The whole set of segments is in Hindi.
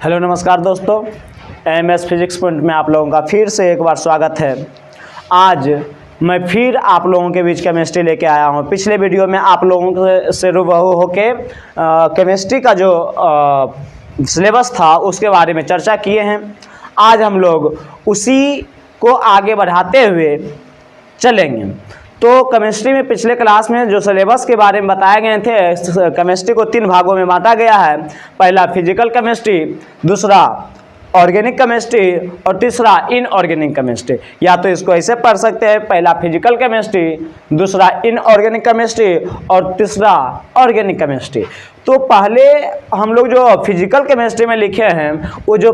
हेलो नमस्कार दोस्तों, एमएस फिजिक्स पॉइंट में आप लोगों का फिर से एक बार स्वागत है। आज मैं फिर आप लोगों के बीच केमिस्ट्री लेके आया हूँ। पिछले वीडियो में आप लोगों से रूबरू होके केमिस्ट्री का जो सिलेबस था उसके बारे में चर्चा किए हैं। आज हम लोग उसी को आगे बढ़ाते हुए चलेंगे। तो केमिस्ट्री में पिछले क्लास में जो सिलेबस के बारे में बताए गए थे, केमिस्ट्री को 3 भागों में बांटा गया है। पहला फिजिकल केमिस्ट्री, दूसरा ऑर्गेनिक केमिस्ट्री और तीसरा इनऑर्गेनिक केमिस्ट्री। या तो इसको ऐसे पढ़ सकते हैं, पहला फिजिकल केमिस्ट्री, दूसरा इनऑर्गेनिक केमिस्ट्री और तीसरा ऑर्गेनिक केमिस्ट्री। तो पहले हम लोग जो फिजिकल केमिस्ट्री में लिखे हैं वो जो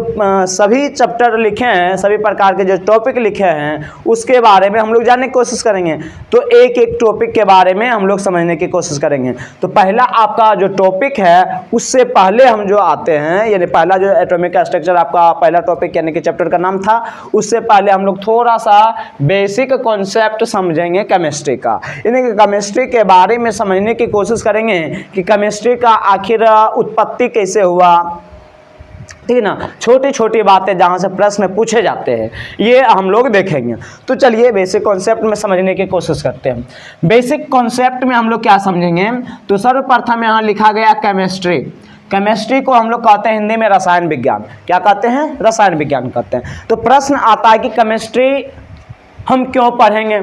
सभी चैप्टर लिखे हैं, सभी प्रकार के जो टॉपिक लिखे हैं उसके बारे में हम लोग जानने की कोशिश करेंगे। तो एक एक टॉपिक के बारे में हम लोग समझने की कोशिश करेंगे। तो पहला आपका जो टॉपिक है उससे पहले हम जो आते हैं, यानी पहला जो एटॉमिक स्ट्रक्चर आपका पहला टॉपिक यानी कि चैप्टर का नाम था, उससे पहले हम लोग थोड़ा सा बेसिक कॉन्सेप्ट समझेंगे केमिस्ट्री का। यानी कि केमिस्ट्री के बारे में समझने की कोशिश करेंगे कि केमिस्ट्री का आखिर उत्पत्ति कैसे हुआ, ठीक है ना। छोटी छोटी बातें जहाँ से प्रश्न पूछे जाते हैं ये हम लोग देखेंगे। तो चलिए बेसिक कॉन्सेप्ट में समझने की कोशिश करते हैं। बेसिक कॉन्सेप्ट में हम लोग क्या समझेंगे, तो सर्वप्रथम यहाँ लिखा गया केमिस्ट्री। केमिस्ट्री को हम लोग कहते हैं हिंदी में रसायन विज्ञान। क्या कहते हैं? रसायन विज्ञान कहते हैं। तो प्रश्न आता है कि केमिस्ट्री हम क्यों पढ़ेंगे,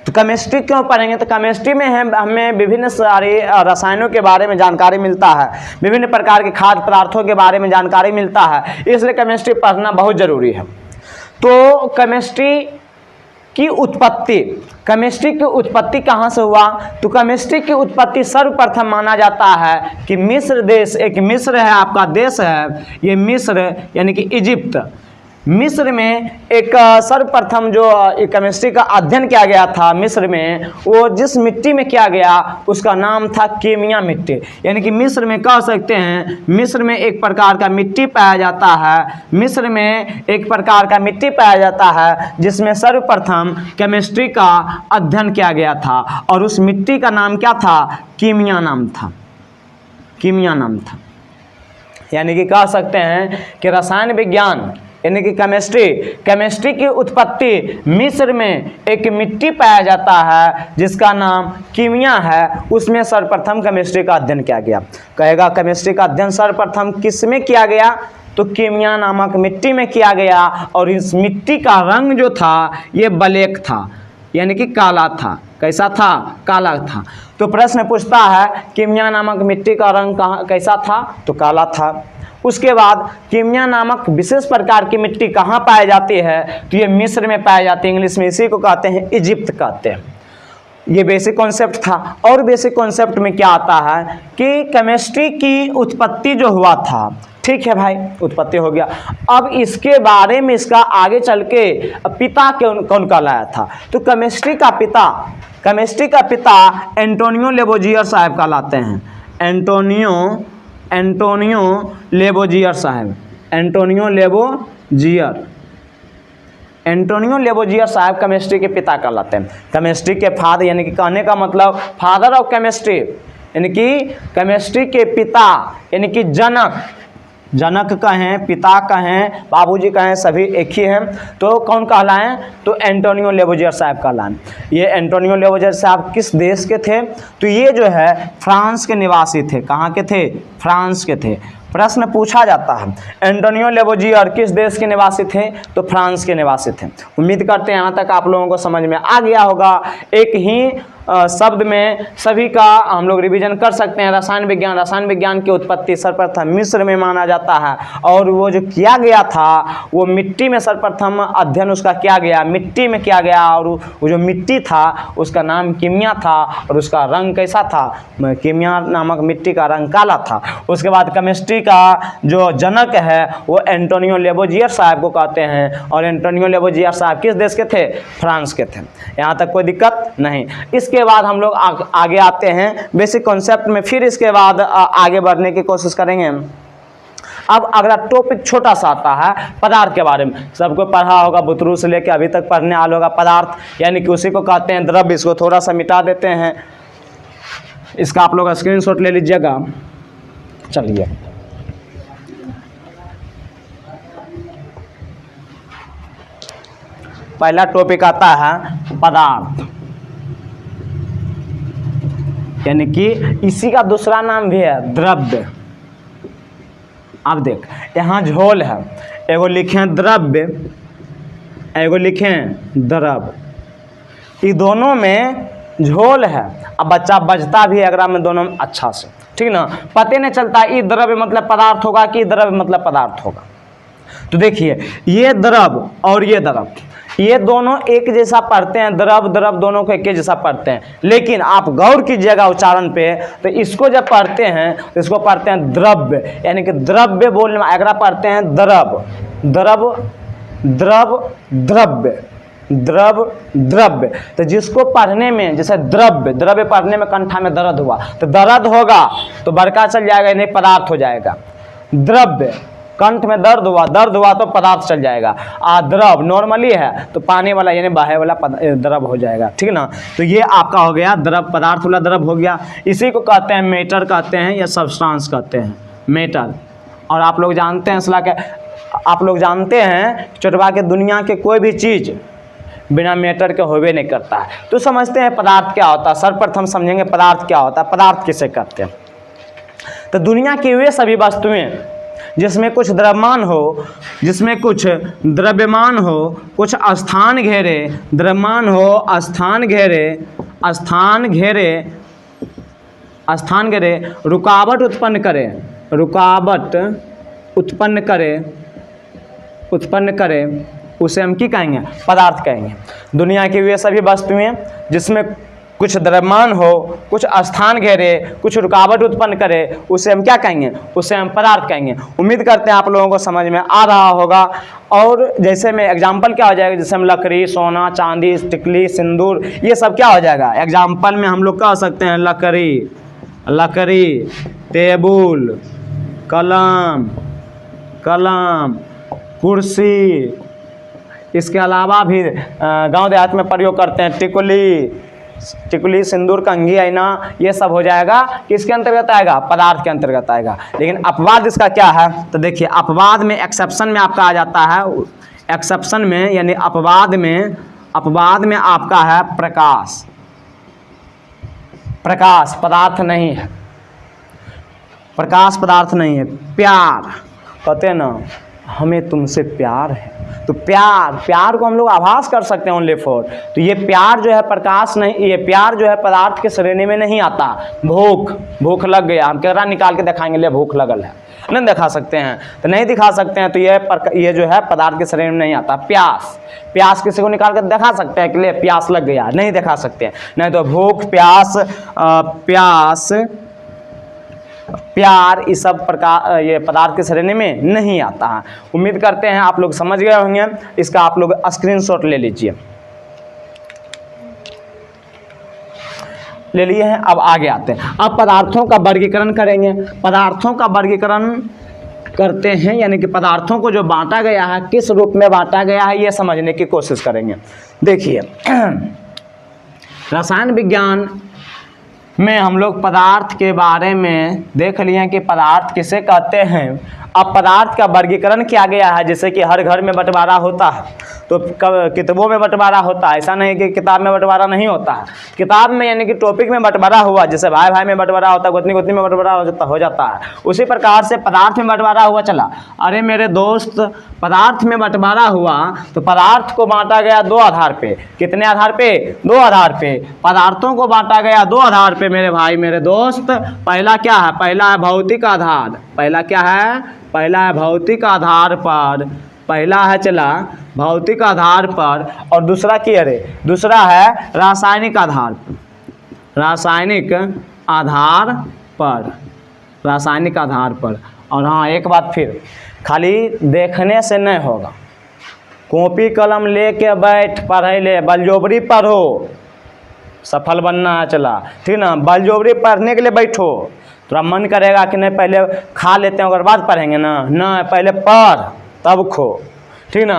तो केमिस्ट्री क्यों पढ़ेंगे? तो केमिस्ट्री में हमें विभिन्न सारे रसायनों के बारे में जानकारी मिलता है, विभिन्न प्रकार के खाद्य पदार्थों के बारे में जानकारी मिलता है, इसलिए केमिस्ट्री पढ़ना बहुत ज़रूरी है। तो केमिस्ट्री की उत्पत्ति कहाँ से हुआ? तो केमिस्ट्री की उत्पत्ति सर्वप्रथम माना जाता है कि मिस्र देश, एक मिस्र है आपका देश है, ये मिस्र यानी कि इजिप्ट, मिस्र में एक सर्वप्रथम जो केमिस्ट्री का अध्ययन किया गया था मिस्र में, वो जिस मिट्टी में किया गया उसका नाम था कीमिया मिट्टी। यानी कि मिस्र में कह सकते हैं, मिस्र में एक प्रकार का मिट्टी पाया जाता है, मिस्र में एक प्रकार का मिट्टी पाया जाता है जिसमें सर्वप्रथम केमिस्ट्री का अध्ययन किया गया था, और उस मिट्टी का नाम क्या था? कीमिया नाम था, कीमिया नाम था। यानी कि कह सकते हैं कि रसायन विज्ञान यानी कि केमिस्ट्री की उत्पत्ति मिस्र में एक मिट्टी पाया जाता है जिसका नाम कीमिया है, उसमें सर्वप्रथम केमिस्ट्री का अध्ययन किया गया। कहेगा केमिस्ट्री का अध्ययन सर्वप्रथम किस में किया गया? तो कीमिया नामक मिट्टी में किया गया, और इस मिट्टी का रंग जो था ये ब्लैक था, यानी कि काला था। कैसा था? काला था। तो प्रश्न पूछता है कीमिया नामक मिट्टी का रंग कैसा था? तो काला था। उसके बाद कीमिया नामक विशेष प्रकार की मिट्टी कहाँ पाई जाती है? तो ये मिस्र में पाई जाती है। इंग्लिश में इसी को कहते हैं इजिप्ट कहते हैं। ये बेसिक कॉन्सेप्ट था। और बेसिक कॉन्सेप्ट में क्या आता है कि केमिस्ट्री की उत्पत्ति जो हुआ था, ठीक है भाई, उत्पत्ति हो गया। अब इसके बारे में इसका आगे चल के पिता कौन कहलाया था? तो केमिस्ट्री का पिता एंटोनियो लेवोजियर साहब कहलाते हैं। एंटोनियो लेवोजियर साहब, एंटोनियो लेवोजियर साहब केमिस्ट्री के पिता कहलाते हैं। केमिस्ट्री के फादर, यानी कि कहने का मतलब फादर ऑफ केमिस्ट्री, यानी कि केमिस्ट्री के पिता, यानी कि जनक कहें, पिता कहें, बाबूजी कहें, सभी एक ही हैं। तो कौन कहलाएं? तो एंटोनियो लेवोजियर साहब कहलाएं। ये एंटोनियो लेवोजियर साहब किस देश के थे? तो ये जो है फ्रांस के निवासी थे। कहाँ के थे? फ्रांस के थे। प्रश्न पूछा जाता है एंटोनियो लेवोजियर किस देश के निवासी थे? तो फ्रांस के निवासी थे। उम्मीद करते हैं यहाँ तक आप लोगों को समझ में आ गया होगा। एक ही शब्द में सभी का हम लोग रिवीजन कर सकते हैं। रसायन विज्ञान की उत्पत्ति सर्वप्रथम मिस्र में माना जाता है, और वो जो किया गया था वो मिट्टी में सर्वप्रथम अध्ययन उसका किया गया, मिट्टी में किया गया, और वो जो मिट्टी था उसका नाम कीमिया था, और उसका रंग कैसा था? कीमिया नामक मिट्टी का रंग काला था। उसके बाद केमिस्ट्री का जो जनक है वो एंटोनियो लेवोजियर साहब को कहते हैं, और एंटोनियो लेवोजियर साहब किस देश के थे? फ्रांस के थे। यहाँ तक कोई दिक्कत नहीं। इसके बाद हम लोग आगे आते हैं बेसिक कॉन्सेप्ट में, फिर इसके बाद आगे बढ़ने की कोशिश करेंगे। अब अगला टॉपिक छोटा सा आता है पदार्थ के बारे में। सबको पढ़ा होगा, बुतरू से लेकर अभी तक पढ़ने वाले होगा पदार्थ, यानी कि उसी को कहते हैं द्रव्य। इसको थोड़ा सा मिटा देते हैं, इसका आप लोग स्क्रीनशॉट ले लीजिएगा। चलिए पहला टॉपिक आता है पदार्थ, यानी कि इसी का दूसरा नाम भी है द्रव्य। अब देख यहाँ झोल है, एगो लिखें द्रव्य, एगो लिखें द्रव, ये दोनों में झोल है। अब बच्चा बजता भी है अगर में दोनों में अच्छा से, ठीक ना, पता नहीं चलता ये द्रव्य मतलब पदार्थ होगा कि द्रव्य मतलब पदार्थ होगा। तो देखिए ये द्रव और ये द्रव, ये दोनों एक जैसा पढ़ते हैं, द्रव द्रव दोनों को एक जैसा पढ़ते हैं, लेकिन आप गौर कीजिएगा उच्चारण पे, तो इसको जब पढ़ते हैं तो इसको पढ़ते हैं द्रव्य, यानी कि द्रव्य बोलने में अगर पढ़ते हैं द्रव द्रव द्रव द्रव्य द्रव द्रव्य। तो जिसको पढ़ने में जैसे द्रव्य द्रव्य पढ़ने में कंठा में दर्द हुआ तो दर्द होगा तो बड़का चल जाएगा, नहीं पदार्थ हो जाएगा। द्रव्य कंठ में दर्द हुआ तो पदार्थ चल जाएगा। द्रव नॉर्मली है तो पानी वाला यानी बहे वाला द्रव हो जाएगा, ठीक ना। तो ये आपका हो गया द्रव, पदार्थ वाला द्रव हो गया। इसी को कहते हैं मैटर कहते हैं या सब्सटेंस कहते हैं, मैटर। और आप लोग जानते हैं आप लोग जानते हैं चटवा के दुनिया के कोई भी चीज़ बिना मैटर के होवे नहीं करता है। तो समझते हैं पदार्थ क्या होता है। सर्वप्रथम समझेंगे पदार्थ क्या होता है, पदार्थ किसे कहते हैं। तो दुनिया की वे सभी वस्तुएं जिसमें कुछ द्रव्यमान हो, जिसमें कुछ द्रव्यमान हो, कुछ स्थान घेरे, द्रव्यमान हो, स्थान घेरे, स्थान घेरे, स्थान घेरे, रुकावट उत्पन्न करे, रुकावट उत्पन्न करे, उत्पन्न करे, उसे हम क्या कहेंगे, पदार्थ कहेंगे। दुनिया की वे सभी वस्तुएं जिसमें कुछ द्रव्यमान हो, कुछ स्थान घेरे, कुछ रुकावट उत्पन्न करे, उसे हम क्या कहेंगे, उसे हम पदार्थ कहेंगे। उम्मीद करते हैं आप लोगों को समझ में आ रहा होगा। और जैसे में एग्जाम्पल क्या हो जाएगा, जैसे हम लकड़ी, सोना, चांदी, टिकली, सिंदूर, ये सब क्या हो जाएगा एग्जाम्पल में हम लोग कह सकते हैं। लकड़ी, लकड़ी, टेबुल, कलम, कलम, कुर्सी, इसके अलावा भी गांव देहात में प्रयोग करते हैं टिकुली, टिकुली, सिंदूर, कंघी, आईना, ये सब हो जाएगा किसके अंतर्गत आएगा, पदार्थ के अंतर्गत आएगा। लेकिन अपवाद इसका क्या है, तो देखिए अपवाद में एक्सेप्शन में आपका आ जाता है, एक्सेप्शन में यानी अपवाद में आपका है प्रकाश। प्रकाश पदार्थ नहीं है, प्रकाश पदार्थ नहीं है। प्यार, कहते हैं ना हमें तुमसे प्यार है, तो प्यार को हम लोग आभास कर सकते हैं ओनली फॉर। तो ये प्यार जो है प्रकाश नहीं, ये प्यार जो है पदार्थ के श्रेणी में नहीं आता। भूख लग गया, हम केरा निकाल के दिखाएंगे ले भूख लगल है, नहीं दिखा सकते हैं, तो नहीं दिखा सकते हैं, तो ये जो है पदार्थ के श्रेणी में नहीं आता। प्यास किसी को निकाल कर दिखा सकते हैं कि ले प्यास लग गया, नहीं दिखा सकते हैं। नहीं तो भूख, प्यास, प्यार, इस सब प्रकार ये पदार्थ के श्रेणी में नहीं आता है। उम्मीद करते हैं आप लोग समझ गए होंगे। इसका आप लोग स्क्रीनशॉट ले लीजिए, ले लिए हैं। अब आगे आते हैं, अब पदार्थों का वर्गीकरण करेंगे। पदार्थों का वर्गीकरण करते हैं, यानी कि पदार्थों को जो बांटा गया है किस रूप में बांटा गया है ये समझने की कोशिश करेंगे। देखिए रसायन विज्ञान में हम लोग पदार्थ के बारे में देख लिए कि पदार्थ किसे कहते हैं। अब पदार्थ का वर्गीकरण किया गया है, जैसे कि हर घर में बंटवारा होता है तो किताबों में बंटवारा होता है, ऐसा नहीं कि किताब में बंटवारा नहीं होता है। किताब में यानी कि टॉपिक में बंटवारा हुआ, जैसे भाई भाई में बंटवारा होता है, गोतनी गोतनी में बंटवारा हो जाता है, उसी प्रकार से पदार्थ में बंटवारा हुआ चला। अरे मेरे दोस्त, पदार्थ में बंटवारा हुआ तो पदार्थ को बांटा गया दो आधार पे। कितने आधार पे? दो आधार पे। पदार्थों को बांटा गया दो आधार पे मेरे भाई मेरे दोस्त। पहला क्या है? पहला है भौतिक आधार। पहला क्या है? पहला है भौतिक आधार पर, पहला है चला भौतिक आधार पर, और दूसरा क्या है? दूसरा है रासायनिक आधार पर। रासायनिक आधार पर, रासायनिक आधार पर। और हाँ एक बात फिर, खाली देखने से नहीं होगा, कॉपी कलम लेके बैठ पढ़े ले, बलजोबरी पढ़ो, सफल बनना है चला, ठीक ना। बलजोबरी पढ़ने के लिए बैठो, थोड़ा मन करेगा कि नहीं पहले खा लेते हैं और बाद पढ़ेंगे ना, पहले पढ़ तब खो, ठीक ना।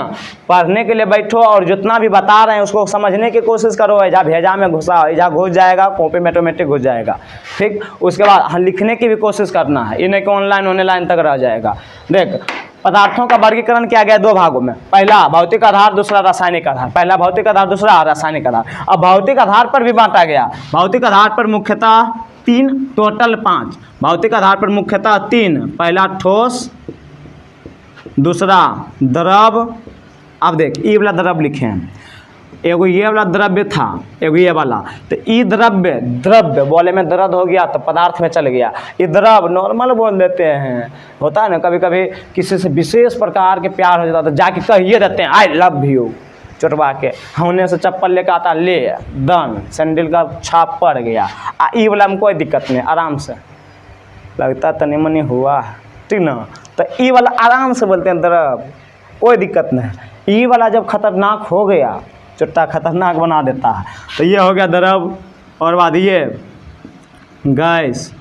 पढ़ने के लिए बैठो और जितना भी बता रहे हैं उसको समझने की कोशिश करो। ऐजा भेजा में घुसा, ऐजा घुस जाएगा, कॉपी में ऑटोमेटिक घुस जाएगा, ठीक। उसके बाद लिखने की भी कोशिश करना है, ये नहीं कि ऑनलाइन तक रह जाएगा। देख पदार्थों का वर्गीकरण किया गया दो भागों में, पहला भौतिक आधार, दूसरा रासायनिक आधार। पहला भौतिक आधार, दूसरा रासायनिक आधार। अब भौतिक आधार पर भी बांटा गया। भौतिक आधार पर मुख्यतः 3, टोटल 5। भौतिक आधार पर मुख्यतः 3, पहला ठोस, दूसरा द्रव। अब देख ये वाला द्रव लिखे हैं, एगो ये वाला द्रव्य था, एगो ये वाला। तो ई द्रव्य बोले में दर्द हो गया तो पदार्थ में चल गया। ये द्रव नॉर्मल बोल देते हैं, होता है ना कभी कभी किसी से विशेष प्रकार के प्यार हो जाता तो जाके कहिए देते हैं आई लव यू, चुटवा के होने से चप्पल लेकर आता ले दन सैंडल का छाप पड़ गया। ई वाला में कोई दिक्कत नहीं, आराम से लगता तनी मनी हुआ, ठीक ना। तो ई वाला आराम से बोलते हैं द्रव, कोई दिक्कत नहीं। ई वाला जब खतरनाक हो गया, चुट्टा खतरनाक बना देता है, तो ये हो गया द्रव। और बाद ये गैस।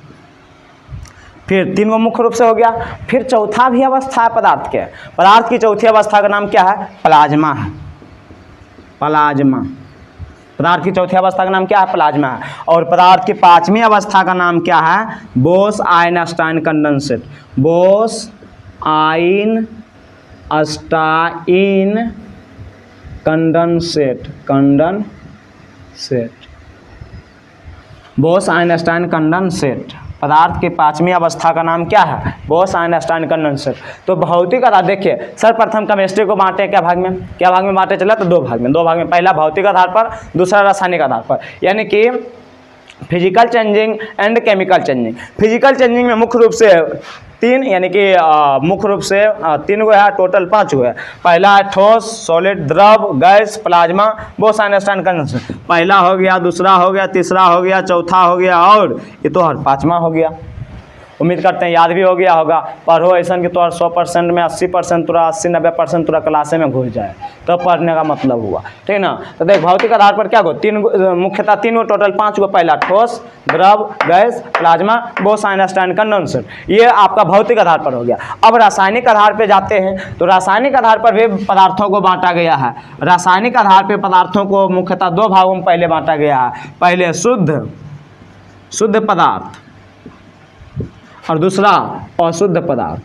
फिर 3 मुख्य रूप से हो गया। फिर चौथा भी अवस्था है पदार्थ के। पदार्थ की चौथी अवस्था का नाम क्या है? प्लाज्मा है। प्लाज्मा पदार्थ की चौथी अवस्था का नाम क्या है? प्लाज्मा है। और पदार्थ की 5वीं अवस्था का नाम क्या है? Bose Einstein condensate. Bose Einstein condensate. Bose Einstein condensate पदार्थ की 5वीं अवस्था का नाम क्या है? Bose Einstein condensate. तो भौतिक आधार देखिए, सर्वप्रथम केमिस्ट्री को बांटे क्या भाग में? क्या भाग में बांटे चला? तो 2 भाग में। पहला भौतिक आधार पर, दूसरा रासायनिक आधार पर, यानी कि physical changing and chemical changing. Physical changing में मुख्य रूप से 3, यानी कि मुख्य रूप से 3 गो है, टोटल 5 गो है। पहला है ठोस, सॉलिड, द्रव, gas, plasma, Bose Einstein condensate. पहला हो गया, दूसरा हो गया, तीसरा हो गया, चौथा हो गया और ये तो हर 5वां हो गया। उम्मीद करते हैं याद भी हो गया होगा। पढ़ो ऐसा कि तोहर 100% में 80% तुरा 80-90% तुरा क्लासे में घुस जाए, तो पढ़ने का मतलब हुआ, ठीक ना। तो देख भौतिक आधार पर क्या गो 3 गो, मुख्यतः 3 गो, टोटल 5 गो। पहला ठोस, द्रव, gas, plasma, Bose Einstein condensate, ये आपका भौतिक आधार पर हो गया। अब रासायनिक आधार पर जाते हैं, तो रासायनिक आधार पर भी पदार्थों को बांटा गया है। रासायनिक आधार पर पदार्थों को मुख्यतः 2 भागों में पहले बांटा गया है। पहले शुद्ध पदार्थ और दूसरा अशुद्ध पदार्थ।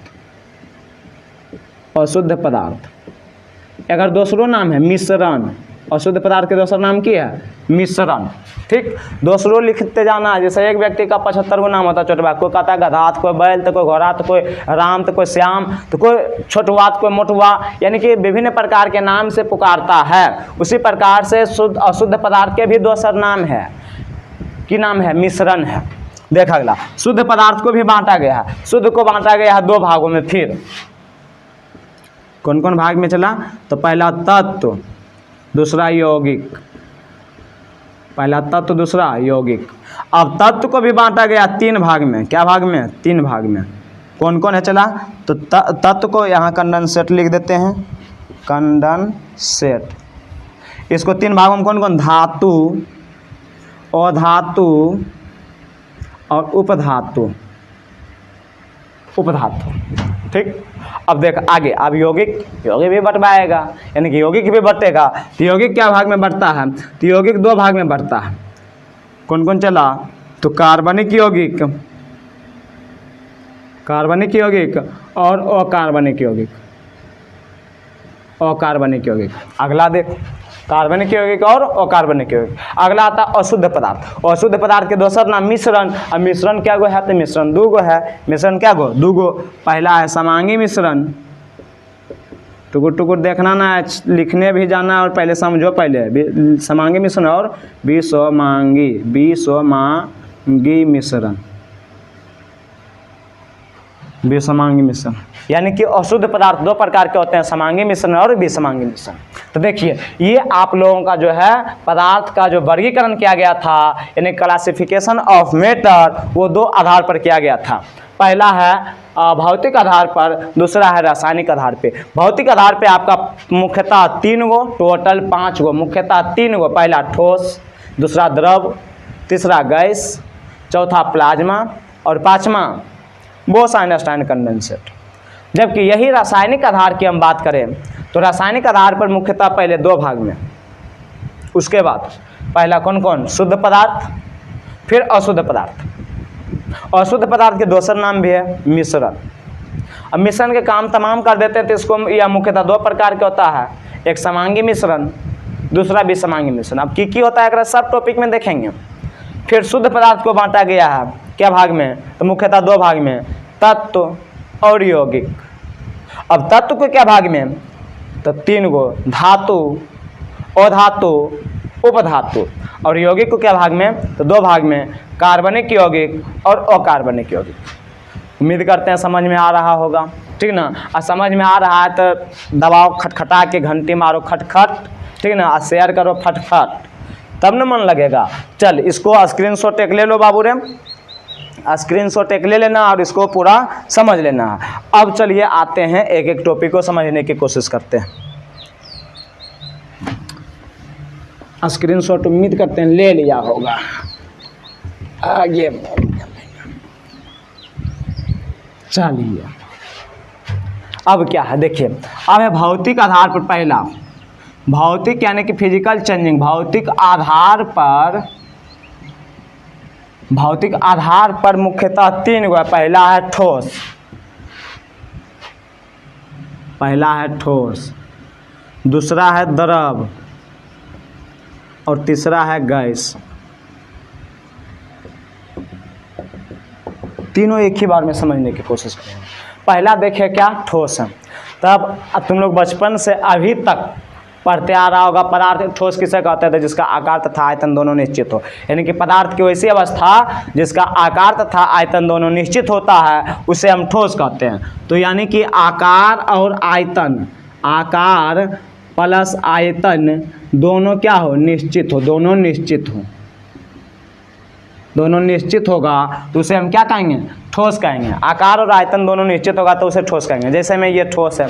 अगर दूसरों नाम है मिश्रण। अशुद्ध पदार्थ के दूसरा नाम क्या है? मिश्रण। ठीक, दूसरों लिखते जाना है। जैसे एक व्यक्ति का 75 गो नाम होता है छोटवा, कोई कहता है गधा, तो कोई बैल, तो कोई घोड़ा, तो कोई राम, तो कोई श्याम, तो कोई छोटवा, तो कोई मोटवा, यानी कि विभिन्न प्रकार के नाम से पुकारता है। उसी प्रकार से शुद्ध अशुद्ध पदार्थ के भी दूसरा नाम है। कि नाम है? मिश्रण है। देख अगला, शुद्ध पदार्थ को भी बांटा गया है। शुद्ध को बांटा गया है 2 भागों में। फिर कौन कौन भाग में चला? तो पहला तत्व, दूसरा यौगिक। पहला तत्व, दूसरा यौगिक। अब तत्व को भी बांटा गया 3 भाग में। क्या भाग में? 3 भाग में। कौन कौन है चला? तो तत्व को यहाँ कंडेंसेट लिख देते हैं, कंडेंसेट। इसको 3 भागों में कौन कौन? धातु, अधातु और उपधातु। ठीक, अब देख आगे। अब यौगिक भी बंटवाएगा, यानी कि यौगिक भी बंटेगा। तो यौगिक क्या भाग में बढ़ता है? तो यौगिक 2 भाग में बढ़ता है। कौन कौन चला? तो कार्बनिक यौगिक और अकार्बनिक यौगिक। अगला देख, कार्बनिक यौगिक और अकार्बनिक यौगिक। अगला आता है अशुद्ध पदार्थ। अशुद्ध पदार्थ के दूसरा नाम मिश्रण। अब मिश्रण क्या गो है? तो मिश्रण 2 गो है। मिश्रण क्या गो? 2 गो। पहला है समांगी मिश्रण। टुकुर देखना ना है, लिखने भी जाना और पहले समझो। पहले समांगी मिश्रण और विषमांगी मिश्रण। यानी कि अशुद्ध पदार्थ 2 प्रकार के होते हैं, समांगी मिश्रण और विषमांगी मिश्रण। तो देखिए, ये आप लोगों का जो है पदार्थ का जो वर्गीकरण किया गया था, यानी क्लासिफिकेशन ऑफ मैटर, वो 2 आधार पर किया गया था। पहला है भौतिक आधार पर, दूसरा है रासायनिक आधार पे। भौतिक आधार पे आपका मुख्यतः 3 गो, टोटल 5 गो। मुख्यतः 3 गो, पहला ठोस, दूसरा द्रव, तीसरा गैस, चौथा प्लाज्मा और 5वां बोस आइंस्टाइन कंडेंसेट। जबकि यही रासायनिक आधार की हम बात करें तो रासायनिक आधार पर मुख्यतः पहले 2 भाग में। उसके बाद पहला कौन कौन? शुद्ध पदार्थ, फिर अशुद्ध पदार्थ। अशुद्ध पदार्थ के दूसरा नाम भी है मिश्रण। अब मिश्रण के काम तमाम कर देते हैं तो इसको यह मुख्यतः दो प्रकार के होता है, एक समांगी मिश्रण, दूसरा विसमांगी मिश्रण। अब की होता है अगर सब टॉपिक में देखेंगे। फिर शुद्ध पदार्थ को बांटा गया है क्या भाग में, तो मुख्यतः दो भाग में, तत्व और यौगिक। अब तत्व को क्या भाग में, तो तीन गो, धातु, अधातु, उपधातु। और यौगिक को क्या भाग में, तो दो भाग में, कार्बनिक यौगिक और अकार्बनिक यौगिक। उम्मीद करते हैं समझ में आ रहा होगा, ठीक ना। और समझ में आ रहा है तो दबाओ, खटखटा के घंटी मारो खटखट, ठीक ना, और शेयर करो फटफट, तब न मन लगेगा। चल इसको स्क्रीनशॉट एक ले लो बाबू रे, स्क्रीनशॉट एक ले लेना और इसको पूरा समझ लेना है। अब चलिए आते हैं एक एक टॉपिक को समझने की कोशिश करते हैं। स्क्रीनशॉट उम्मीद करते हैं ले लिया होगा। आगे चलिए अब क्या है देखिए, अब है भौतिक आधार पर। पहला भौतिक यानी कि फिजिकल चेंजिंग, भौतिक आधार पर मुख्यतः तीन गो। पहला है ठोस, दूसरा है द्रव और तीसरा है गैस। तीनों एक ही बार में समझने की कोशिश करें। पहला देखिए क्या, ठोस है। तब तुम लोग बचपन से अभी तक पढ़ते आ रहा होगा पदार्थ। ठोस किसे कहते थे, जिसका आकार तथा आयतन दोनों निश्चित हो, यानी कि पदार्थ की वैसी अवस्था जिसका आकार तथा आयतन दोनों निश्चित होता है उसे हम ठोस कहते हैं। तो यानी कि आकार और आयतन, आकार प्लस आयतन दोनों क्या हो, निश्चित हो, दोनों निश्चित होगा तो उसे हम क्या कहेंगे, ठोस कहेंगे। आकार और आयतन दोनों निश्चित होगा तो उसे ठोस कहेंगे। जैसे में ये ठोस है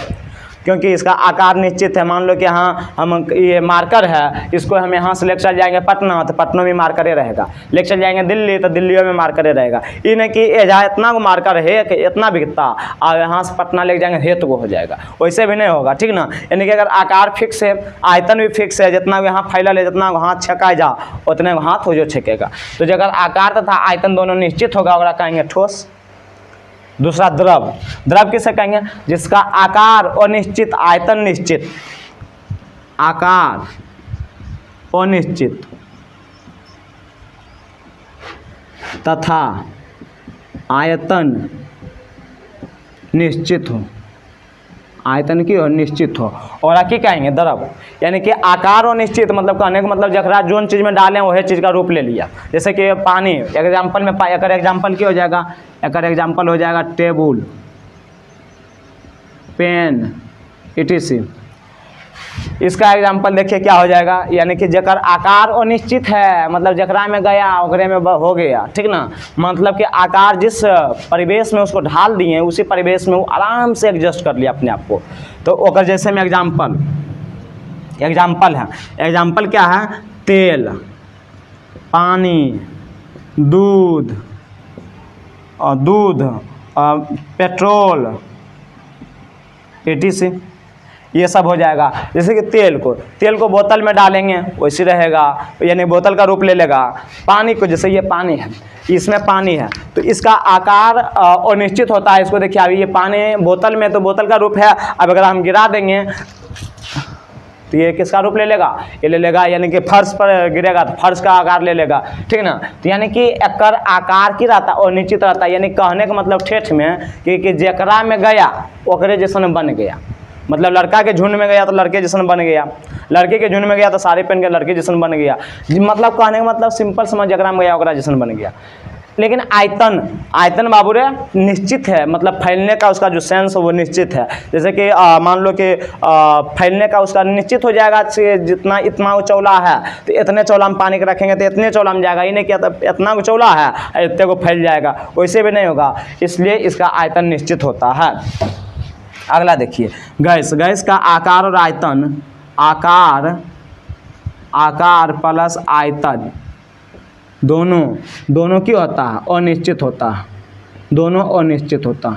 क्योंकि इसका आकार निश्चित है। मान लो कि यहाँ हम ये मार्कर है, इसको हम यहाँ से लेकर चल जाएंगे पटना तो पटना में मार्कर रहेगा, लेकर चल जाएंगे दिल्ली तो दिल्ली में मार्कर रहेगा। ये नहीं कि जहाँ इतना को मार्कर है कि इतना बिकता और यहाँ से पटना लेकर जाएंगे हेत को हो जाएगा, वैसे भी नहीं होगा, ठीक ना। यानी कि अगर आकार फिक्स है, आयतन भी फिक्स है, जितना यहाँ फैलल है, जितना हाथ छेका जा उतने हाथ हो जो छेकेगा। तो जो अगर आकार तथा आयतन दोनों निश्चित होगा वह कहेंगे ठोस। दूसरा द्रव, द्रव किसे कहेंगे, जिसका आकार अनिश्चित, आयतन निश्चित, आकार अनिश्चित तथा आयतन निश्चित हो, आयतन की और निश्चित हो। और क्या कहेंगे द्रव, यानी कि आकार और निश्चित मतलब कहने का मतलब जकरा जोन चीज़ में डालें वही चीज़ का रूप ले लिया। जैसे कि पानी एग्जाम्पल में, एक एग्जाम्पल क्या हो जाएगा, एक एग्जाम्पल हो जाएगा टेबल, पेन, etc। इसका एग्जाम्पल देखिए क्या हो जाएगा, यानी कि जकर आकार अनिश्चित है मतलब जकरा में गया ओकरे में हो गया, ठीक ना। मतलब कि आकार जिस परिवेश में उसको ढाल दिए उसी परिवेश में वो आराम से एडजस्ट कर लिया अपने आप को। तो ओकर जैसे में एग्जाम्पल है, एग्जाम्पल क्या है, तेल, पानी, दूध, पेट्रोल, etc। ये सब हो जाएगा। जैसे कि तेल को बोतल में डालेंगे वैसे रहेगा, यानी बोतल का रूप ले लेगा। पानी को, जैसे ये पानी है, इसमें पानी है तो इसका आकार अनिश्चित होता है। इसको देखिए अभी ये पानी बोतल में तो बोतल का रूप है, अब अगर हम गिरा देंगे तो ये किसका रूप ले लेगा, ये ले लेगा, यानी कि फर्श पर गिरेगा तो फर्श का आकार ले लेगा, ठीक ना। तो यानी कि एकर आकार की रहता है अनिश्चित रहता है, यानी कहने का मतलब ठेठ में कि जकरा में गया ओकरे जैसन बन गया। मतलब लड़का के झुंड में गया तो लड़के जैसन बन गया, लड़के के झुंड में गया तो साड़ी पहन के लड़के जैसन बन गया। मतलब कहने का मतलब सिंपल समझ, जकरा में गया ओकरा जैसन बन गया। लेकिन आयतन बाबू रे निश्चित है, मतलब फैलने का उसका जो सेंस है वो निश्चित है। जैसे कि मान लो कि फैलने का उसका निश्चित हो जाएगा, जितना इतना चौला है तो इतने चौला में पानी के रखेंगे तो इतने चौला में जाएगा। ये नहीं किया तो इतना को चौला है इतने को फैल जाएगा, वैसे भी नहीं होगा, इसलिए इसका आयतन निश्चित होता है। अगला देखिए गैस का आकार और आयतन, आकार प्लस आयतन दोनों क्या होता है, अनिश्चित होता है, दोनों अनिश्चित होता है।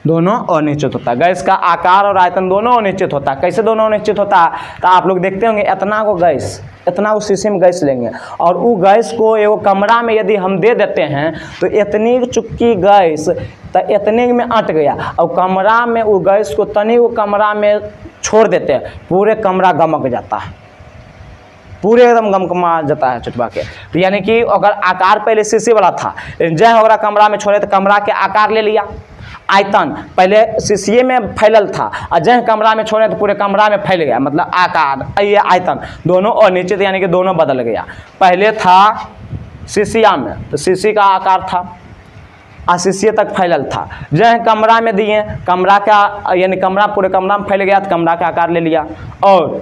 दोनों अनिश्चित होता है। गैस का आकार और आयतन दोनों अनिश्चित होता है। कैसे दोनों अनिश्चित होता है? तो आप लोग देखते होंगे इतना को गैस, इतना को शीशे में गैस लेंगे और वो गैस को एगो कमरा में यदि हम दे देते हैं तो इतनी चुटकी गैस तो इतने में अट गया और कमरा में वो गैस को तनी वो कमरा में छोड़ देते हैं, पूरे कमरा गमक जाता है, पूरे एकदम गमगमा जाता है चुटवा के। तो यानी कि अगर आकार पहले शीशे वाला था, जय अगर कमरा में छोड़े तो कमरा के आकार ले लिया। आयतन पहले शीशे में फैलल था और जय कमरा में छोड़े तो पूरे कमरा में फैल गया, मतलब आकार ये आयतन दोनों अनिश्चित यानी कि दोनों बदल गया। पहले था शीशिया में तो शीशी का आकार था और शीशे तक फैलल था, जय कमरा में दिए कमरा का यानी कमरा पूरे कमरा में फैल गया तो कमरा का आकार ले लिया और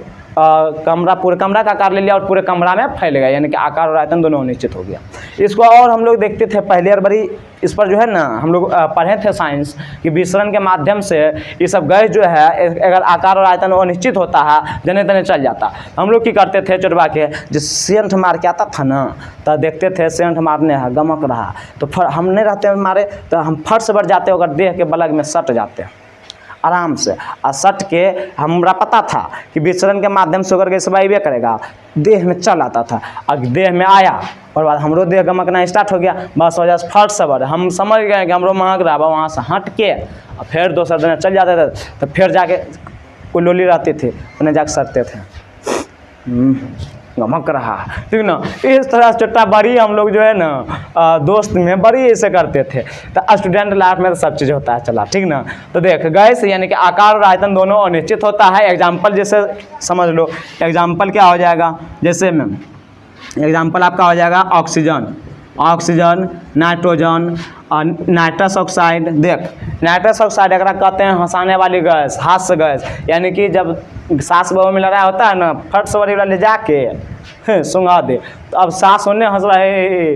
कमरा पूरे कमरा का आकार ले लिया और पूरे कमरा में फैल गया, यानी कि आकार और आयतन दोनों निश्चित हो गया। इसको और हम लोग देखते थे पहले और बड़ी इस पर जो है ना हम लोग पढ़े थे साइंस कि विसरण के माध्यम से ये सब गैस जो है अगर आकार और आयतन अनिश्चित होता है जने तने चल जाता। हम लोग की करते थे चुटवा के जो सेंट मार के आता था ना तो देखते थे सेंट मारने है गमक रहा तो हम नहीं रहते मारे तो हम फट से बढ़ जाते अगर देह के बलग में सट जाते आराम से और सट के हमरा पता था कि विसरण के माध्यम से होकर के सब अबे करेगा, देह में चल आता था और देह में आया और बाद हमरो देह गमकना स्टार्ट हो गया। बस वजह से फट से बढ़ हम समझ गए कि हमरो महक रहा, वहाँ से हट के और फिर दूसरा दिन चल जाते थे तो फिर जाके कोई लोली रहती थी उन्हें जाके सटते थे, गमक रहा, ठीक ना। इस तरह से चट्टा बड़ी हम लोग जो है ना दोस्त में बड़ी ऐसे करते थे। तो स्टूडेंट लाइफ में तो सब चीज़ होता है चला, ठीक ना। तो देख गैस यानी कि आकार और आयतन दोनों अनिश्चित होता है। एग्जाम्पल जैसे समझ लो, एग्जाम्पल क्या हो जाएगा, जैसे में एग्जाम्पल आपका हो जाएगा ऑक्सीजन, ऑक्सीजन, नाइट्रोजन और नाइट्रस ऑक्साइड। देख नाइट्रस ऑक्साइड अगर कहते हैं हंसाने वाली गैस, हास्य गैस, यानी कि जब सांस बहू में लड़ाई होता है ना फट से वाला ले जाके सुंगा दे तो अब सांस होने हंस रहा है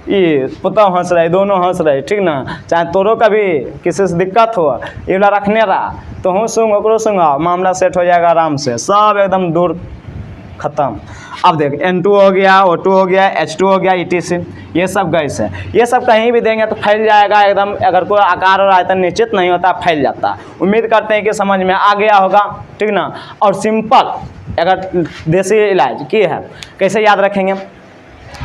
ये पुतौ हंस रहे, दोनों हंस रहे, ठीक ना। चाहे तोरो कभी किसी से दिक्कत हो ये वाला रखने रहा तो हूँ सुंग ओकरो सुंगा, मामला सेट हो जाएगा आराम से, सब एकदम दूर खत्म। अब देख N2 हो गया, O2 हो गया, H2 हो गया, ETC, ये सब गैस है। ये सब कहीं भी देंगे तो फैल जाएगा एकदम, अगर कोई आकार और आयतन निश्चित नहीं होता फैल जाता। उम्मीद करते हैं कि समझ में आ गया होगा, ठीक ना। और सिंपल अगर देसी इलाज की है कैसे याद रखेंगे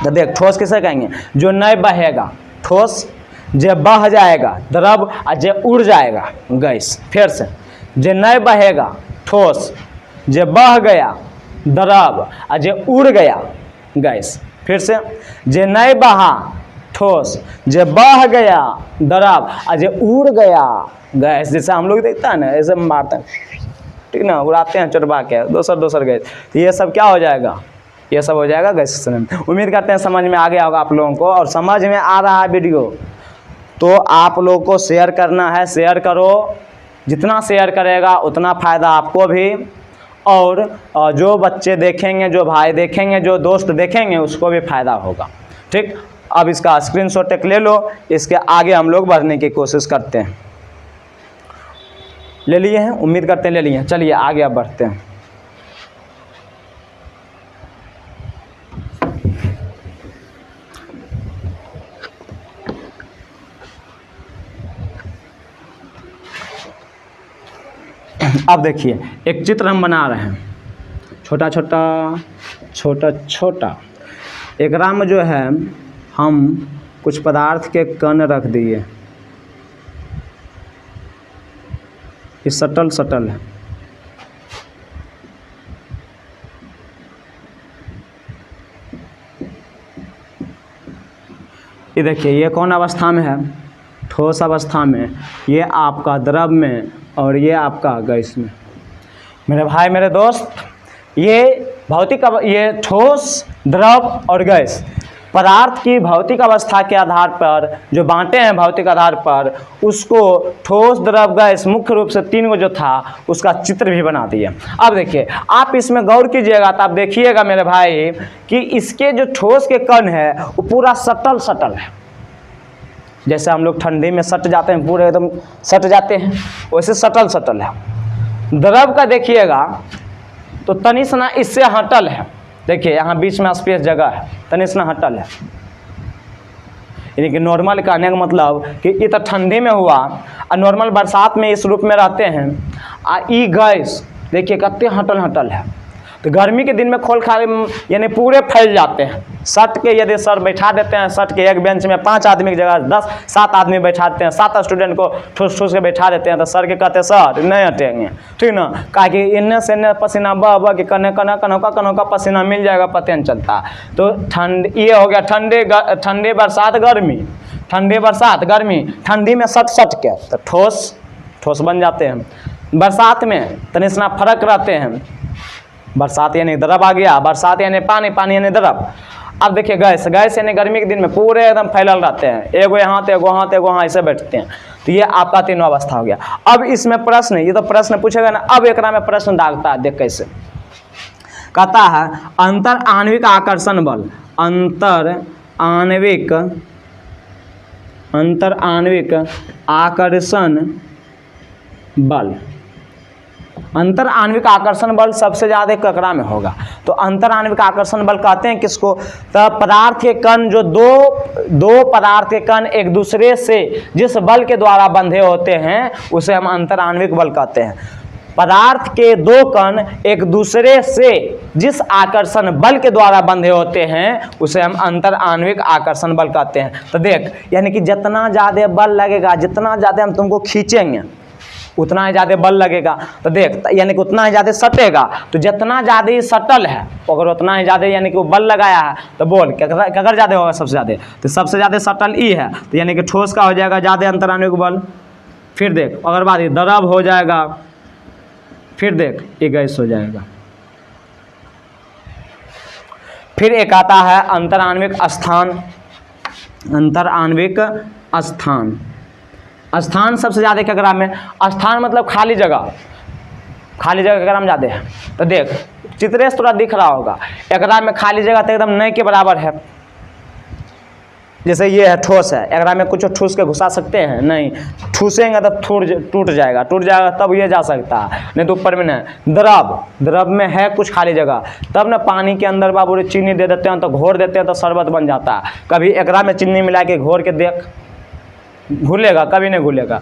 तो देख ठोस किसे कहेंगे, जो नहीं बहेगा ठोस, जो बह जाएगा द्रव और जो उड़ जाएगा गैस। फिर से जो नहीं बहेगा ठोस, जो बह गया द्रव और जो उड़ गया गैस। फिर से जो नहीं बहा ठोस, जो बह गया द्रव और जो उड़ गया गैस। जैसे हम लोग देखता है ना ऐसे मारते हैं, ठीक ना, उड़ाते हैं चुटवा के दोसर गैस, तो ये सब क्या हो जाएगा, ये सब हो जाएगा गैस। उम्मीद करते हैं समझ में आ गया होगा आप लोगों को। और समझ में आ रहा है वीडियो तो आप लोगों को शेयर करना है, शेयर करो, जितना शेयर करेगा उतना फ़ायदा आपको भी और जो बच्चे देखेंगे, जो भाई देखेंगे, जो दोस्त देखेंगे उसको भी फ़ायदा होगा, ठीक। अब इसका स्क्रीनशॉट एक ले लो, इसके आगे हम लोग बढ़ने की कोशिश करते हैं। ले लिए हैं, उम्मीद करते हैं ले लिए हैं। चलिए आगे अब बढ़ते हैं। अब देखिए एक चित्र हम बना रहे हैं, छोटा छोटा एकरा में जो है हम कुछ पदार्थ के कण रख दिए, ये सटल है। ये देखिए ये कौन अवस्था में है, ठोस अवस्था में, ये आपका द्रव में और ये आपका गैस में। मेरे भाई मेरे दोस्त, ये भौतिक ये ठोस, द्रव और गैस पदार्थ की भौतिक अवस्था के आधार पर जो बांटे हैं भौतिक आधार पर, उसको ठोस, द्रव, गैस मुख्य रूप से 3 को जो था उसका चित्र भी बना दिए। अब देखिए आप इसमें गौर कीजिएगा तो आप देखिएगा मेरे भाई कि इसके जो ठोस के कण है वो पूरा सटल है। जैसे हम लोग ठंडी में सट जाते हैं, पूरे एकदम सट जाते हैं, वैसे सटल है। द्रव का देखिएगा तो तनिसना इससे हटल है, देखिए यहाँ बीच में स्पेस जगह है, तनिसना हटल है। यानी कि नॉर्मल कहने का मतलब कि ये तो ठंडी में हुआ और नॉर्मल बरसात में इस रूप में रहते हैं। ई गैस देखिए कितने हटल हटल है। तो गर्मी के दिन में खोल खा यानी पूरे फैल जाते हैं। सट के यदि सर बैठा देते हैं, सट के एक बेंच में 5 आदमी की जगह 10-7 आदमी बैठाते हैं, 7 स्टूडेंट को ठूस ठूस के बैठा देते हैं, तो सर के कहते हैं सर नहीं हटेंगे, ठीक ना, कहा कि इन्ने से इन्ने पसीना बह बह के कनौका पसीना मिल जाएगा, पता नहीं चलता। तो ठंड ये हो गया ठंडे बरसात गर्मी, ठंडे बरसात गर्मी, ठंडी में सट के तो ठोस बन जाते हैं। बरसात में तनिक सा फर्क रहते हैं। बरसात यानी द्रव आ गया, बरसात यानी पानी, पानी यानी द्रव। अब देखिए गैस यानी गर्मी के दिन में पूरे एकदम फैलल रहते हैं, एगो यहाँ तो एगो यहाँ ऐसे बैठते हैं। तो ये आपका तीनों अवस्था हो गया। अब इसमें प्रश्न, ये तो प्रश्न पूछेगा ना, अब एक में प्रश्न दागता है, देख कैसे कहता है अंतर आणविक आकर्षण बल, अंतर आणविक आकर्षण बल। अंतर आणविक आकर्षण बल सबसे ज़्यादा ककरा में होगा? तो अंतर आणविक आकर्षण बल कहते हैं किसको? तो पदार्थ के कण, जो दो पदार्थ के कण एक दूसरे से जिस बल के द्वारा बंधे होते हैं उसे हम अंतर आणविक बल कहते हैं। पदार्थ के 2 कण एक दूसरे से जिस आकर्षण बल के द्वारा बंधे होते हैं उसे हम अंतर आणविक आकर्षण बल कहते हैं। तो देख, यानी कि जितना ज़्यादा बल लगेगा, जितना ज़्यादा हम तुमको खींचेंगे उतना ही ज़्यादा बल लगेगा। तो देख, यानी कि उतना ही ज़्यादा सटेगा। तो जितना ज़्यादा ही सटल है अगर उतना ही ज़्यादा यानी कि वो बल लगाया है, तो बोल कगर ज़्यादा होगा? सबसे ज़्यादा। तो सबसे ज़्यादा सटल ई है, तो यानी कि ठोस का हो जाएगा ज़्यादा अंतर आणविक बल। फिर देख अगर बात द्रव हो जाएगा, फिर देख ये गैस हो जाएगा। फिर एक आता है अंतर आणविक स्थान। अंतर आणविक स्थान सबसे ज़्यादा ककरा में? स्थान मतलब खाली जगह ककरा में ज़्यादा है। तो देख चित्रे से थोड़ा दिख रहा होगा, एकरा में खाली जगह तो एकदम नहीं के बराबर है। जैसे ये है ठोस है, एकरा में कुछ ठूस के घुसा सकते हैं? नहीं, ठूसेंगे तब टूट जाएगा तब ये जा सकता है, नहीं तो ऊपर में नहीं। द्रव में है कुछ खाली जगह, तब ना पानी के अंदर बाबू चीनी दे देते हैं तो घोर देते हैं तो शरबत बन जाता है। कभी एकरा में चीनी मिला के घोर के देख, घुलेगा? कभी नहीं घुलेगा।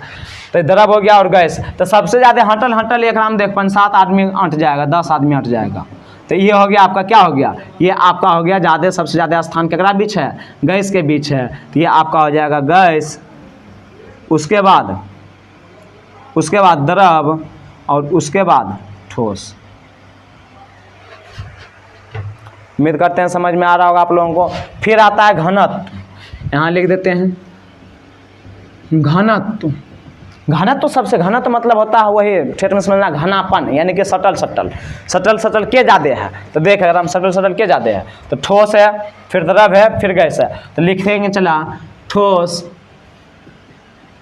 तो द्रव हो गया और गैस। तो सबसे ज़्यादा हटल एक में देख 5-7 आदमी अट जाएगा, 10 आदमी अट जाएगा। तो ये हो गया आपका, क्या हो गया? ये आपका हो गया ज़्यादा, सबसे ज़्यादा स्थान केकरा बीच है? गैस के बीच है। तो ये आपका हो जाएगा गैस, उसके बाद द्रव और उसके बाद ठोस। उम्मीद करते हैं समझ में आ रहा होगा आप लोगों को। फिर आता है घनत्व, यहाँ लिख देते हैं घनत्व। घनत्व सबसे, घनत्व मतलब होता है वही क्षेत्र में समझना, घनापन, यानी कि सटल के ज़्यादा है। तो देख अगर हम सटल के ज़्यादा है तो ठोस है, फिर द्रव है, फिर गैस है। तो लिखेंगे चला ठोस,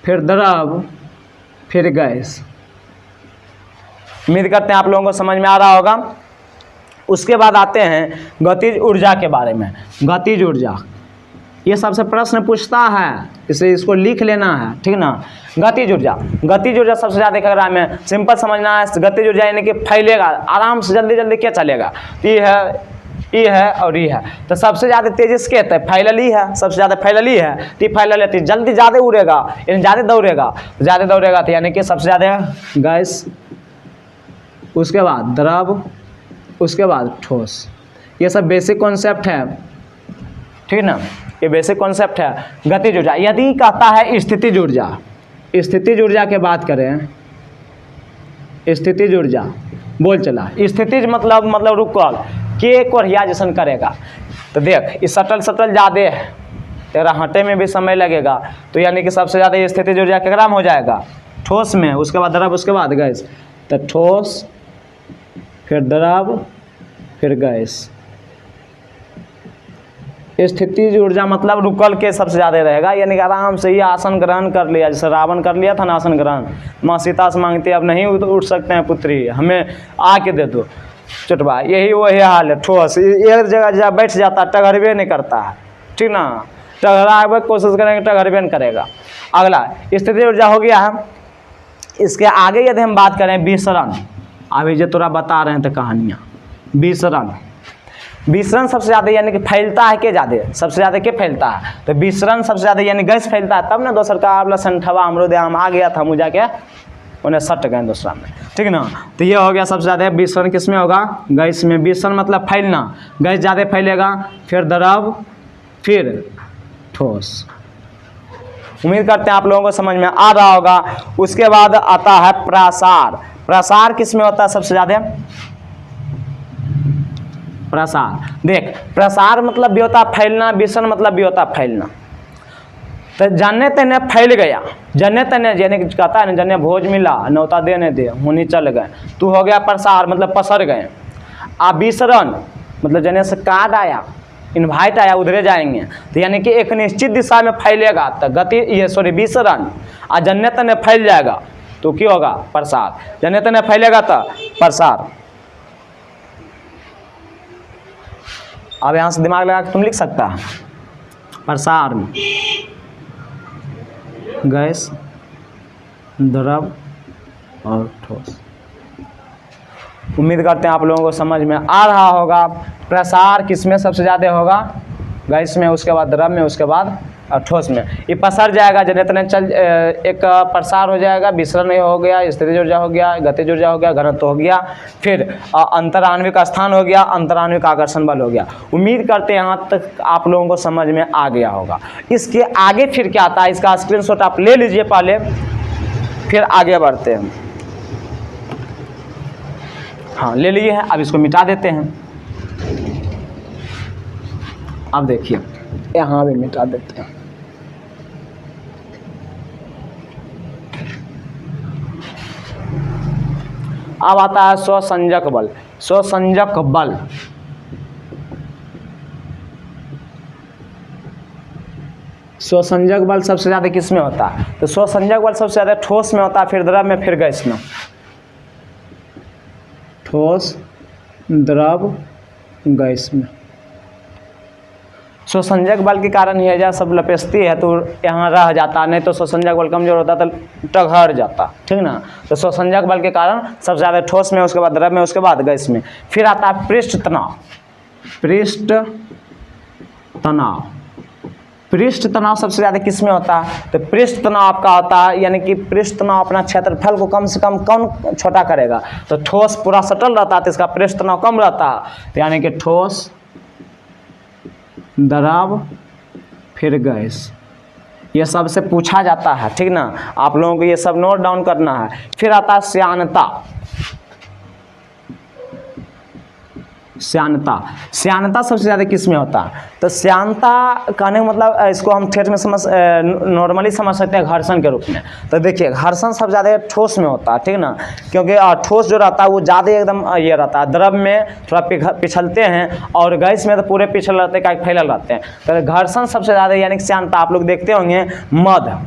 फिर द्रव, फिर गैस। उम्मीद करते हैं आप लोगों को समझ में आ रहा होगा। उसके बाद आते हैं गतिज ऊर्जा के बारे में। गतिज ऊर्जा ये सबसे प्रश्न पूछता है, इसलिए इसको लिख लेना है, ठीक ना। गतिज ऊर्जा सबसे ज़्यादा ककरा में? सिंपल समझना है, गतिज ऊर्जा यानी कि फैलेगा आराम से, जल्दी क्या चलेगा। ई है और ई है। तो सबसे ज़्यादा तेजी किसके है? फैलली है, सबसे ज़्यादा फैलली है। तो फैलल है, जल्दी ज़्यादा उड़ेगा, यानी ज़्यादा दौड़ेगा। तो यानी कि सबसे ज़्यादा गैस, उसके बाद द्रव, उसके बाद ठोस। ये सब बेसिक कॉन्सेप्ट है, ठीक ना। ये बेसिक कॉन्सेप्ट है गतिज ऊर्जा। यदि कहता है स्थितिज ऊर्जा के बात करें, स्थितिज ऊर्जा बोल चला। स्थितिज मतलब रुकल के कोरिया जैसन करेगा। तो देख ये सटल ज़्यादा है, तेरा हटे में भी समय लगेगा। तो यानी कि सबसे ज़्यादा स्थितिज ऊर्जा केकरा में हो जाएगा? ठोस में, उसके बाद द्रव, उसके बाद गैस। तो ठोस, फिर द्रव, फिर गैस। स्थितिज ऊर्जा मतलब रुकल के सबसे ज़्यादा रहेगा, यानी कि आराम से ही आसन ग्रहण कर लिया, जैसे रावण कर लिया था ना आसन ग्रहण। माँ सीता से मांगती अब नहीं उठ सकते हैं पुत्री, हमें आके दे दो चुटवा। वही हाल है ठोस, एक जगह बैठ जाता, टगरबे नहीं करता है, ठीक ना। टगरावे की कोशिश करेंगे, टगरबे नहीं करेगा। अगला स्थितिज ऊर्जा हो गया है। इसके आगे यदि हम बात करें विसरण, अभी जो तोरा बता रहे हैं तो कहानियाँ, विसरण। विसरण सबसे ज़्यादा यानी कि फैलता है के ज़्यादा, सबसे ज़्यादा के फैलता है, तो विसरण सबसे ज़्यादा यानी गैस फैलता है, तब ना दोसर का आपला संठवा अमरूद आम आ गया था मुझा के उन्हें सट गए दूसरा में, ठीक ना। तो ये हो गया सबसे ज़्यादा विसरण किस में होगा, गैस में। विसरण मतलब फैलना, गैस ज़्यादा फैलेगा, फिर द्रव, फिर ठोस। उम्मीद करते हैं आप लोगों को समझ में आ रहा होगा। उसके बाद आता है प्रसार। प्रसार किस में होता है सबसे ज़्यादा, प्रसार। देख प्रसार मतलब भी होता है फैलना, विसरण मतलब भी होता है फैलना। तो जन्ने तने फैल गया, जन्ने तने यानी कि कहता है ना, जन्ने भोज मिला नौता देने दे होनी चल गए, तू हो गया प्रसार मतलब पसर गए। अब विसरण मतलब जन्ने से कार्ड आया, इनवाइट आया, उधरे जाएंगे, तो यानी कि एक निश्चित दिशा में फैलेगा तो गति ये सॉरी विसरण, और जन्ने तने फैल जाएगा तो क्या होगा, प्रसार। जन्ने तने फैलेगा तो प्रसार। अब यहाँ से दिमाग लगा के तुम लिख सकता है, प्रसार में गैस, द्रव और ठोस। उम्मीद करते हैं आप लोगों को समझ में आ रहा होगा। प्रसार किसमें सबसे ज़्यादा होगा, गैस में, उसके बाद द्रव में, उसके बाद ठोस में। ये पसर जाएगा, जितने चल एक प्रसार हो जाएगा, विसरण हो गया, स्थिति ऊर्जा हो गया, गतिज ऊर्जा हो गया, घनत्व हो गया, फिर अंतराण्विक स्थान हो गया, अंतराण्विक आकर्षण बल हो गया। उम्मीद करते हैं यहाँ तक आप लोगों को समझ में आ गया होगा। इसके आगे फिर क्या आता है, इसका स्क्रीनशॉट आप ले लीजिए पहले, फिर आगे बढ़ते हैं। हाँ ले लिए हैं, अब इसको मिटा देते हैं। अब देखिए यहाँ भी मिटा देते हैं। अब आता है स्वसंजक बल। स्वसंजक बल स्वसंजक बल सबसे ज़्यादा किस में होता है, तो स्वसंजक बल सबसे ज़्यादा ठोस में होता है, फिर द्रव में, फिर गैस में। ठोस, द्रव, गैस में। स्वसंजक बल के कारण ही है सब लपेटती है तो यहाँ रह जाता, नहीं तो स्वसंजक बल कमजोर होता तो टघर जाता, ठीक ना। तो स्वसंजक बल के कारण सबसे ज़्यादा ठोस में, उसके बाद द्रव में, उसके बाद गैस में। फिर आता है पृष्ठ तनाव। पृष्ठ तनाव, पृष्ठ तनाव सबसे ज़्यादा किस में होता है, तो पृष्ठ तनाव आपका होता है यानी कि पृष्ठ तनाव अपना क्षेत्रफल को कम से कम कौन छोटा करेगा, तो ठोस पूरा सटल रहता है तो इसका पृष्ठ तनाव कम रहता है, तो यानी कि ठोस, द्रव, फिर गैस। ये सब से पूछा जाता है, ठीक ना। आप लोगों को ये सब नोट डाउन करना है। फिर आता है श्यानता। श्यानता, श्यानता सबसे ज़्यादा किस में होता है, तो श्यानता कहने का मतलब इसको हम ठेठ में नॉर्मली समझ सकते हैं घर्षण के रूप में। तो देखिए घर्षण सबसे ज़्यादा ठोस में होता है, ठीक ना, क्योंकि ठोस जो रहता है वो ज़्यादा एकदम ये रहता है, द्रव में थोड़ा पिछलते हैं और गैस में तो पूरे पिछल रहते हैं, फैलल रहते हैं। तो घर्षण सबसे ज़्यादा यानी कि श्यानता। आप लोग देखते होंगे मध,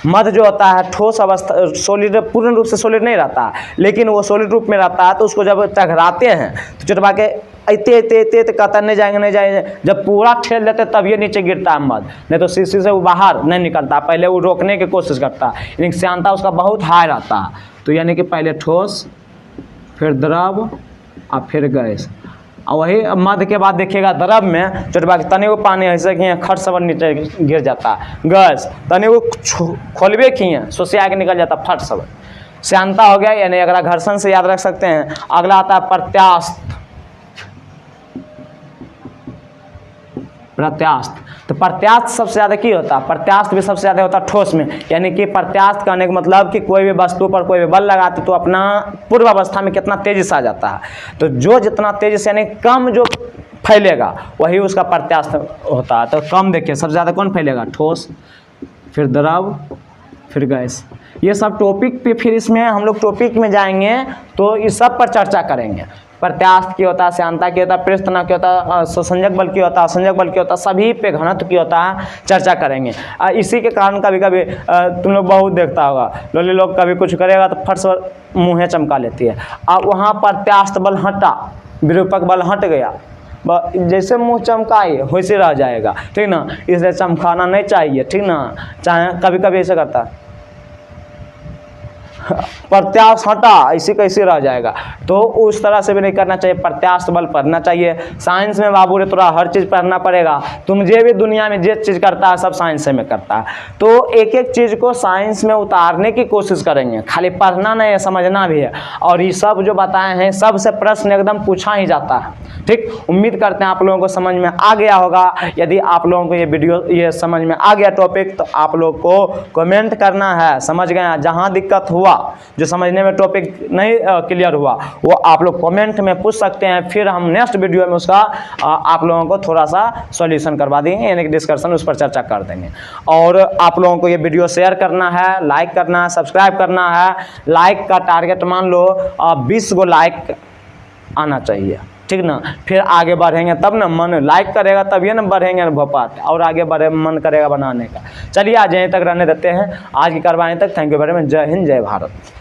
मध जो होता है ठोस अवस्था, सॉलिड, पूर्ण रूप से सॉलिड नहीं रहता, लेकिन वो सॉलिड रूप में रहता है, तो उसको जब टकराते हैं तो चटवा के इतने कहता नहीं जाएंगे, नहीं जाएंगे, जब पूरा ठेल देते तब ये नीचे गिरता है मध, नहीं तो शीशी से वो बाहर नहीं निकलता, पहले वो रोकने की कोशिश करता है, लेकिन श्यानता उसका बहुत हाई रहता है। तो यानी कि पहले ठोस, फिर द्रव और फिर गैस, और वही मध्य के बाद देखिएगा द्रव में चटवा के तनी वो पानी ऐसे कि खट सब नीचे गिर जाता है, गैस तनी वो खोलबे किए सोसिया के निकल जाता फट सब। श्यानता हो गया, यानी अगला घर्षण से याद रख सकते हैं। अगला आता है प्रत्यास्थ। प्रत्यास्थ, तो प्रत्यास्थ सबसे ज़्यादा की होता है, प्रत्यास्थ भी सबसे ज़्यादा होता है ठोस में, यानी कि प्रत्यास्थ करने का मतलब कि कोई भी वस्तु पर कोई भी बल लगाते तो अपना पूर्व अवस्था में कितना तेजी से आ जाता है, तो जो जितना तेजी से यानी कम जो फैलेगा वही उसका प्रत्यास्थ होता है। तो कम देखिए सबसे ज़्यादा कौन फैलेगा, ठोस, फिर द्रव, फिर गैस। ये सब टॉपिक पे फिर इसमें हम लोग टॉपिक में जाएंगे तो इस सब पर चर्चा करेंगे। प्रत्यास्थ की होता है, श्यानता की होता है, पृष्ठ तनाव की होता है, स्वसंजक बल की होता है, असंजक बल की होता है, सभी पे घनत्व की होता है, चर्चा करेंगे। इसी के कारण कभी कभी तुम लोग बहुत देखता होगा, लोली लोग कभी कुछ करेगा तो फट से मुँहें चमका लेती है। अब वहाँ प्रत्यास्थ बल हटा, विरूपक बल हट गया, जैसे मुँह चमकाए वैसे रह जाएगा, ठीक ना, इसलिए चमकाना नहीं चाहिए, ठीक ना। चाहे कभी कभी ऐसे करता है, प्रत्याश हटा ऐसे कैसे रह जाएगा। तो उस तरह से भी नहीं करना चाहिए, प्रत्याश बल पढ़ना चाहिए। साइंस में बाबू रे तोरा हर चीज़ पढ़ना पड़ेगा, तुम जे भी दुनिया में जे चीज़ करता है सब साइंस में करता है। तो एक एक चीज़ को साइंस में उतारने की कोशिश करेंगे, खाली पढ़ना नहीं है, समझना भी है। और ये सब जो बताए हैं सबसे प्रश्न एकदम पूछा ही जाता है। ठीक, उम्मीद करते हैं आप लोगों को समझ में आ गया होगा। यदि आप लोगों को ये वीडियो ये समझ में आ गया टॉपिक, तो आप लोग को कमेंट करना है समझ गए। जहाँ दिक्कत हुआ, जो समझने में टॉपिक नहीं क्लियर हुआ, वो आप लोग कमेंट में पूछ सकते हैं। फिर हम नेक्स्ट वीडियो में उसका आप लोगों को थोड़ा सा सॉल्यूशन करवा देंगे, यानी कि डिस्कशन उस पर चर्चा कर देंगे। और आप लोगों को ये वीडियो शेयर करना है, लाइक करना है, सब्सक्राइब करना है। लाइक का टारगेट मान लो 20 गो लाइक आना चाहिए, ठीक ना। फिर आगे बढ़ेंगे तब ना, मन लाइक करेगा तभी ना बढ़ेंगे भोपाल, और आगे बढ़े मन करेगा बनाने का। चलिए आज यहीं तक रहने देते हैं, आज की कार्रवाई तक। Thank you very much. जय हिंद, जय भारत।